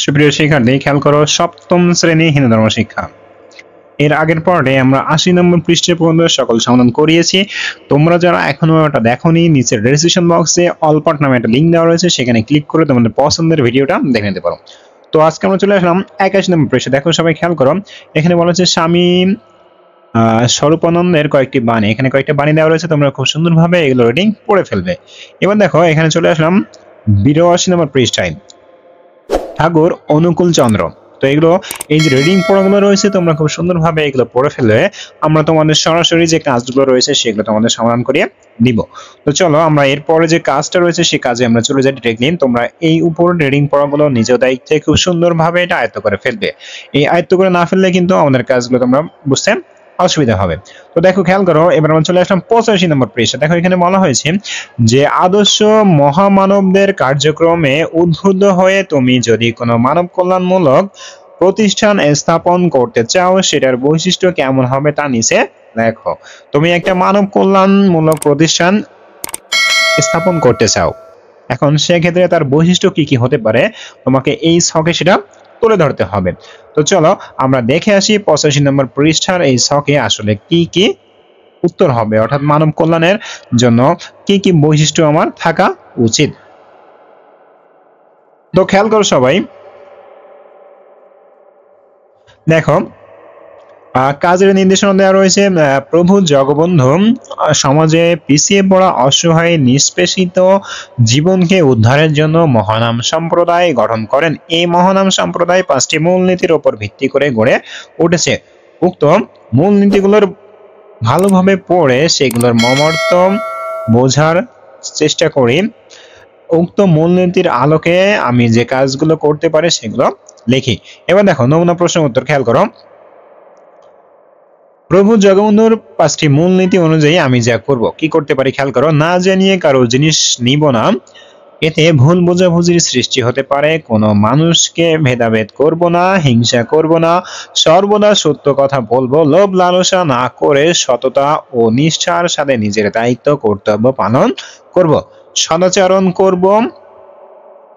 সুপ্রিয় শিক্ষার্থী, খেয়াল করো সপ্তম শ্রেণী হিন্দু ধর্ম শিক্ষা এর আগের পর্বে আমরা 80 নম্বর পৃষ্ঠা পর্যন্ত সকল সমাধান করিয়েছি। তোমরা যারা এখনো এটা দেখোনি, নিচের ডেসক্রিপশন বক্সে অল পার্ট নামে একটা লিংক দেওয়া রয়েছে, সেখানে ক্লিক করে তোমাদের পছন্দের ভিডিওটা দেখে নিতে পারো। তো আজকে আমরা চলে আসলাম 81 নম্বর পৃষ্ঠা। দেখো সবাই খেয়াল করো, এখানে বলা হচ্ছে স্বামী স্বরূপানন্দের কয়েকটি বাণী, এখানে কয়েকটা বাণী দেওয়া রয়েছে, তোমরা খুব সুন্দরভাবে এগুলো রিডিং পড়ে ফেলবে। এবার দেখো এখানে চলে আসলাম 82 নম্বর পৃষ্ঠায়, ঠাকুর অনুকূল চন্দ্র। তো এগুলো এই যে রিডিং পড়াগুলো রয়েছে, তোমরা খুব সুন্দরভাবে এগুলো পড়ে ফেললে আমরা তোমাদের সরাসরি যে কাজগুলো রয়েছে সেগুলো তোমাদের সমাধান করিয়ে দিব। তো চলো আমরা এরপরে যে কাজটা রয়েছে সেই কাজে আমরা চলে যাই ডিরেক্টলি। তোমরা এই উপর রিডিং পড়াগুলো নিজ দায়িত্বে খুব সুন্দরভাবে এটা আয়ত্ত করে ফেলবে। এই আয়ত্ত করে না ফেললে কিন্তু আমাদের কাজগুলো তোমরা বুঝতে অসুবিধা হবে। তো দেখো খেয়াল করো, এবার আমরা চলে আসলাম 85 নম্বর পৃষ্ঠা। দেখো এখানে বলা হয়েছে যে আদর্শ মহামানবদের কার্যক্রমে উদ্বুদ্ধ হয়ে তুমি যদি কোনো মানব কল্যাণমূলক প্রতিষ্ঠান স্থাপন করতে চাও, সেটার বৈশিষ্ট্য কেমন হবে তা নিচে দেখো। তুমি একটা মানব কল্যাণমূলক প্রতিষ্ঠান স্থাপন করতে চাও, এখন সেক্ষেত্রে তার বৈশিষ্ট্য কি কি হতে পারে তোমাকে এই ছকে সেটা তুলে ধরতে হবে। তো চলো আমরা দেখে আসি 85 নম্বর পৃষ্ঠার এই ছকে আসলে কি কি উত্তর হবে, অর্থাৎ মানব কল্যাণের জন্য কি কি বৈশিষ্ট্য আমার থাকা উচিত। তো খেয়াল করো সবাই, দেখো কাজের নির্দেশনা দেওয়া রয়েছে। প্রভু জগবন্ধু সমাজে পিছিয়ে পড়া অসহায় নিষ্পেষিত জীবনকে উদ্ধারের জন্য মহানাম সম্প্রদায় গঠন করেন। এই মহানাম সম্প্রদায় 5টি মূলনীতির উপর ভিত্তি করে গড়ে উঠেছে। উক্ত মূলনীতিগুলোর ভালোভাবে পড়ে সেগুলোর মর্মার্থ বোঝার চেষ্টা করি। উক্ত মূলনীতির আলোকে আমি যে কাজগুলো করতে পারি সেগুলো লিখি। এবার দেখো নমুনা প্রশ্ন উত্তর খেয়াল করো। প্রভু জগবন্ধুর 5টি মূলনীতি অনুযায়ী আমি যা করব, কি করতে পারি খেয়াল করো। না জানিয়ে কারো জিনিস নিব না, এতে ভুল বোঝাবুঝির সৃষ্টি হতে পারে। কোনো মানুষকে ভেদাভেদ করব না, হিংসা করব না, সর্বদা সত্য কথা বলবো, লোভ লালসা না করে সততা ও নিষ্ঠার সাথে নিজের দায়িত্ব কর্তব্য পালন করব, সদাচরণ করব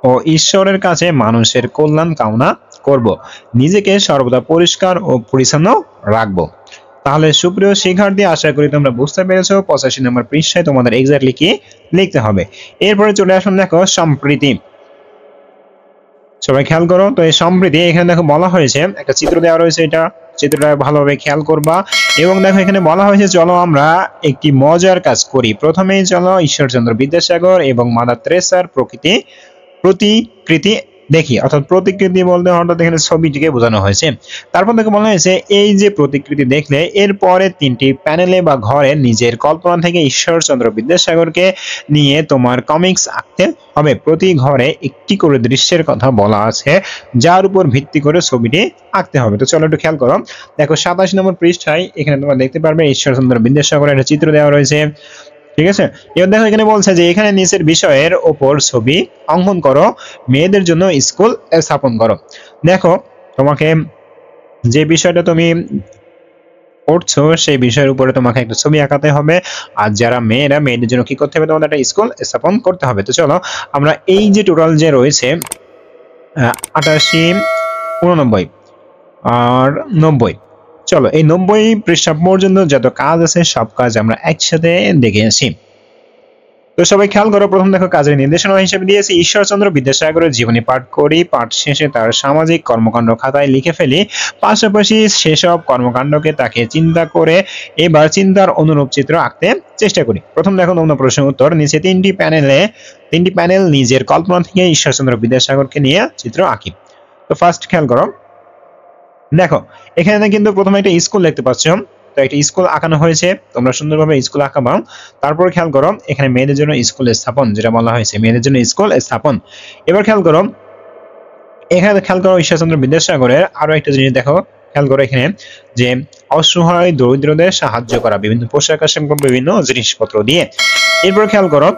ও ঈশ্বরের কাছে মানুষের কল্যাণ কামনা করব, নিজেকে সর্বদা পরিষ্কার ও পরিচ্ছন্ন রাখবো। তাহলে সুপ্রিয় শিক্ষার্থী, আশা করি তোমরা বুঝতে পেরেছো 85 নম্বর পৃষ্ঠায় তোমাদের এক্স্যাক্টলি কি লিখতে হবে। এরপরে চলে আসুন দেখো সম্প্রীতি। সবাই খেয়াল করো, তো এই সম্প্রীতি এখানে দেখো বলা হয়েছে, একটা চিত্র দেওয়া রয়েছে, এটা চিত্রটা ভালোভাবে খেয়াল করবা। এবং দেখো এখানে বলা হয়েছে চলো আমরা একটি মজার কাজ করি। প্রথমেই চলো ঈশ্বরচন্দ্র বিদ্যাসাগর এবং মাদার তেরেসার প্রতিকৃতি দেখি, অর্থাৎ প্রতিকৃতি বলতে হঠাৎ এখানে ছবিটিকে বোঝানো হয়েছে। তারপর দেখে বলা হয়েছে এই যে প্রতিকৃতি দেখলে এরপরে 3টি প্যানেলে বা ঘরে নিজের কল্পনা থেকে ঈশ্বরচন্দ্র বিদ্যাসাগরকে নিয়ে তোমার কমিক্স আঁকতে হবে। প্রতি ঘরে একটি করে দৃশ্যের কথা বলা আছে, যার উপর ভিত্তি করে ছবিটি আঁকতে হবে। তো চলো একটু খেয়াল করো, দেখো 27 নম্বর পৃষ্ঠায় এখানে তোমরা দেখতে পারবে ঈশ্বরচন্দ্র বিদ্যাসাগরের একটা চিত্র দেওয়া রয়েছে, ঠিক আছে। এবার দেখো এখানে বলছে যে এখানে নিচের বিষয়ের উপর ছবি অঙ্কন করো, মেয়েদের জন্য স্কুল স্থাপন করো। দেখো তোমাকে যে বিষয়টা তুমি পড়ছো সেই বিষয়ের উপরে তোমাকে একটা ছবি আঁকাতে হবে, আর যারা মেয়েদের জন্য কি করতে হবে, তোমাদের একটা স্কুল স্থাপন করতে হবে। তো চলো আমরা এই যে টোটাল যে রয়েছে 88, 89 আর 90, চলো এই 90 পৃষ্ঠা পর্যন্ত যত কাজ আছে সব কাজ আমরা একসাথে দেখে আসি। তো সবাই খেয়াল করো, প্রথম দেখো কাজের নির্দেশনা হিসেবে দিয়েছি ঈশ্বরচন্দ্র বিদ্যাসাগরের জীবনী পাঠ করি, পাঠ শেষে তার সামাজিক কর্মকাণ্ড খাতায় লিখে ফেলি, পাশাপাশি সেসব কর্মকাণ্ডকে তাকে চিন্তা করে এবার চিন্তার অনুরূপ চিত্র আঁকতে চেষ্টা করি। প্রথম দেখো নমুনা প্রশ্নের উত্তর, নিচে 3টি প্যানেল নিজের কল্পনা থেকে ঈশ্বরচন্দ্র বিদ্যাসাগরকে নিয়ে চিত্র আঁকি। তো ফার্স্ট খেয়াল করো, দেখো এখানে কিন্তু প্রথমে একটা স্কুল দেখতে পাচ্ছ, তো একটা স্কুল আঁকানো হয়েছে, তোমরা সুন্দরভাবে স্কুল আঁকাবা। তারপর খেয়াল করো এখানে মেয়েদের জন্য স্কুল স্থাপন, যেটা বলা হয়েছে মেয়েদের জন্য স্কুল স্থাপন। এবার খেয়াল করো এখানে ঈশ্বরচন্দ্র বিদ্যাসাগরের আরো একটা জিনিস দেখো, খেয়াল করো এখানে যে অসহায় দরিদ্রদের সাহায্য করা বিভিন্ন পোশাক আশাক বিভিন্ন জিনিসপত্র দিয়ে। এরপর খেয়াল করো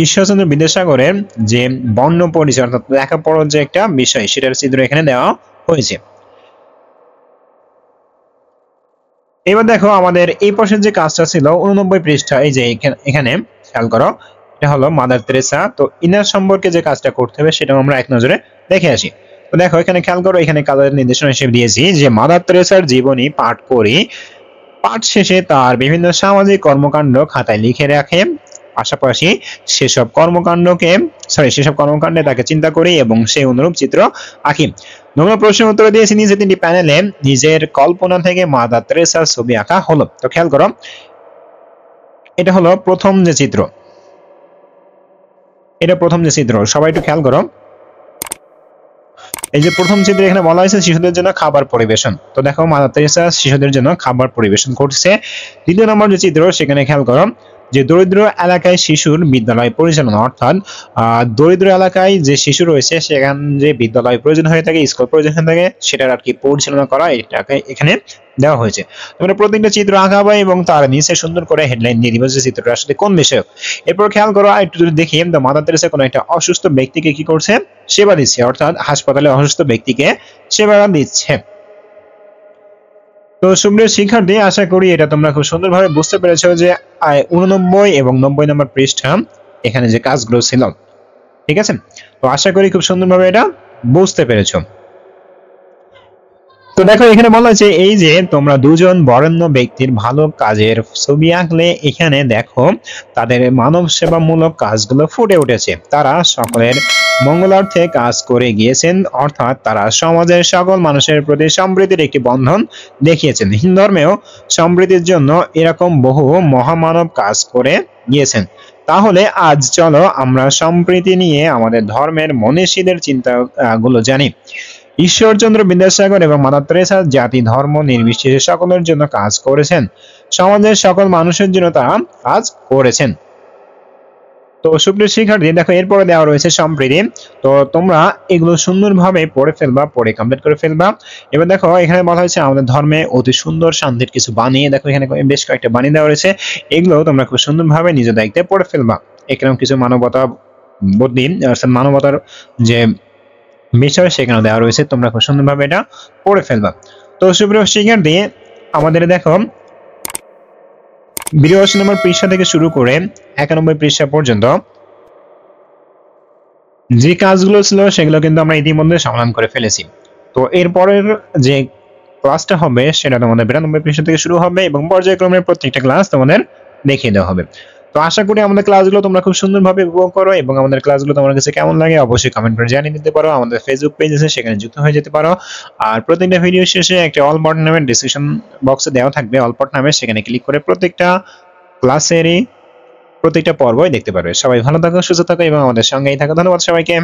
ঈশ্বরচন্দ্র বিদ্যাসাগরের যে বর্ণ পরিচয় অর্থাৎ লেখাপড়ার যে একটা বিষয় সেটার চিত্র এখানে দেওয়া হয়েছে। এবার দেখো আমাদের এই পাশের যে কাজটা ছিল 89 পৃষ্ঠা, এই যে এখানে খেয়াল করো এটা হলো মাদার তেরেসা। তো ইনার সম্পর্কে যে কাজটা করতে হবে সেটা আমরা এক নজরে দেখে আসি। তো দেখো এখানে খেয়াল করো, এখানে কাজের নির্দেশনা হিসেবে দিয়েছি যে মাদার তেরেসার জীবনী পাঠ করি, পাঠ শেষে তার বিভিন্ন সামাজিক কর্মকাণ্ড খাতায় লিখে রাখে, পাশাপাশি সেসব কর্মকাণ্ডে তাকে চিন্তা করি এবং সেই অনুরূপ চিত্র আঁকি। নমুনা প্রশ্নের উত্তর দিয়েছি নিচে 3টি প্যানেলে নিজের কল্পনা থেকে মাদার তেরেসার ছবি আঁকা হলো। তো খেয়াল করো, এটা হলো প্রথম যে চিত্র, সবাই একটু খেয়াল করো। এই যে প্রথম চিত্রে এখানে বলা হয়েছে শিশুদের জন্য খাবার পরিবেশন। তো দেখো মাদার তেরেসা শিশুদের জন্য খাবার পরিবেশন করছে। দ্বিতীয় নম্বর যে চিত্র, সেখানে খেয়াল করো যে দরিদ্র এলাকায় শিশুর বিদ্যালয় পরিচালনা, অর্থাৎ দরিদ্র এলাকায় যে শিশু রয়েছে সেখানে যে বিদ্যালয় প্রয়োজন হয়ে থাকে, স্কুল প্রয়োজন হয়ে থাকে, সেটার আর কি পরিচালনা করা এটাকে এখানে দেওয়া হয়েছে। তোমরা প্রত্যেকটা চিত্র আঁকাবা এবং তার নিচে সুন্দর করে হেডলাইন দিয়ে দিবা যে চিত্রটা আসলে কোন বিষয়ক। এরপর খেয়াল করো একটু যদি দেখি, মাদার তেরেসা কোনো একটা অসুস্থ ব্যক্তিকে কি করছে, সেবা দিচ্ছে, অর্থাৎ হাসপাতালে অসুস্থ ব্যক্তিকে সেবা দিচ্ছে। তো সুপ্রিয় শিক্ষার্থী, আশা করি এটা তোমরা খুব সুন্দরভাবে বুঝতে পেরেছো যে 89 এবং 90 নম্বর পৃষ্ঠা এখানে যে কাজগুলো ছিল, ঠিক আছে। তো আশা করি খুব সুন্দরভাবে এটা বুঝতে পেরেছো। তো দেখো এখানে বলা হয়েছে এই যে তোমরা দুজন বরেণ্য ব্যক্তির ভালো কাজের ছবি আঁকলে, এখানে দেখো তাদের মানব সেবামূলক কাজগুলো ফুটে উঠেছে। তারা সকলের মঙ্গলার্থে কাজ করে গিয়েছেন, অর্থাৎ তারা সমাজের সকল মানুষের প্রতি সম্প্রীতির একটি বন্ধন দেখিয়েছেন। হিন্দু ধর্মেও সম্প্রীতির জন্য এরকম বহু মহামানব কাজ করে গিয়েছেন। তাহলে আজ চলো আমরা সম্প্রীতি নিয়ে আমাদের ধর্মের মনীষীদের চিন্তা গুলো জানি। ঈশ্বরচন্দ্র বিদ্যাসাগর এবং মাদার তেরেসা জাতি ধর্ম নির্বিশেষে সকলের জন্য কাজ করেছেন, সমাজের সকল মানুষের জন্য তারা কাজ করেছেন। তো সুপ্রিয় শিক্ষার্থী, দেখো এরপরে দেওয়া রয়েছে সম্প্রীতি। তো তোমরা এগুলো সুন্দরভাবে পড়ে ফেলবা, পড়ে কমপ্লিট করে ফেলবা। এবার দেখো এখানে বলা হয়েছে আমাদের ধর্মে অতি সুন্দর শান্তির কিছু বাণী। দেখো এখানে বেশ কয়েকটা বাণী দেওয়া রয়েছে, এগুলো তোমরা খুব সুন্দরভাবে নিজ দায়িত্বে পড়ে ফেলবা। এখানে কিছু মানবতার যে বিষয় সেখানে দেওয়া রয়েছে, তোমরা খুব সুন্দরভাবে এটা পড়ে ফেলবা। তো সুপ্রিয় শিক্ষার্থী, আমাদের দেখো 82 নম্বর পৃষ্ঠা থেকে শুরু করে 91 পৃষ্ঠা পর্যন্ত যে কাজগুলো ছিল সেগুলো কিন্তু আমরা ইতিমধ্যে সমাধান করে ফেলেছি। তো এরপরের যে ক্লাসটা হবে সেটা তোমাদের 92 পৃষ্ঠা থেকে শুরু হবে এবং পর্যায়ক্রমে প্রত্যেকটা ক্লাস তোমাদের দেখিয়ে দেওয়া হবে। তো আশা করি আমাদের ক্লাসগুলো তোমরা খুব সুন্দরভাবে উপভোগ করো এবং আমাদের ক্লাসগুলো তোমার কাছে কেমন লাগে অবশ্যই কমেন্ট করে জানিয়ে দিতে পারো। আমাদের ফেসবুক পেজ আছে, সেখানে যুক্ত হয়ে যেতে পারো। আর প্রত্যেকটা ভিডিও শেষে একটা অল পার্ট নামের ডেসক্রিপশন বক্সে দেওয়া থাকবে, অল পার্ট নামে, সেখানে ক্লিক করে প্রত্যেকটা ক্লাসেরই প্রত্যেকটা পর্বই দেখতে পারবে। সবাই ভালো থাকো, সুস্থ থাকো এবং আমাদের সঙ্গেই থাকো। ধন্যবাদ সবাইকে।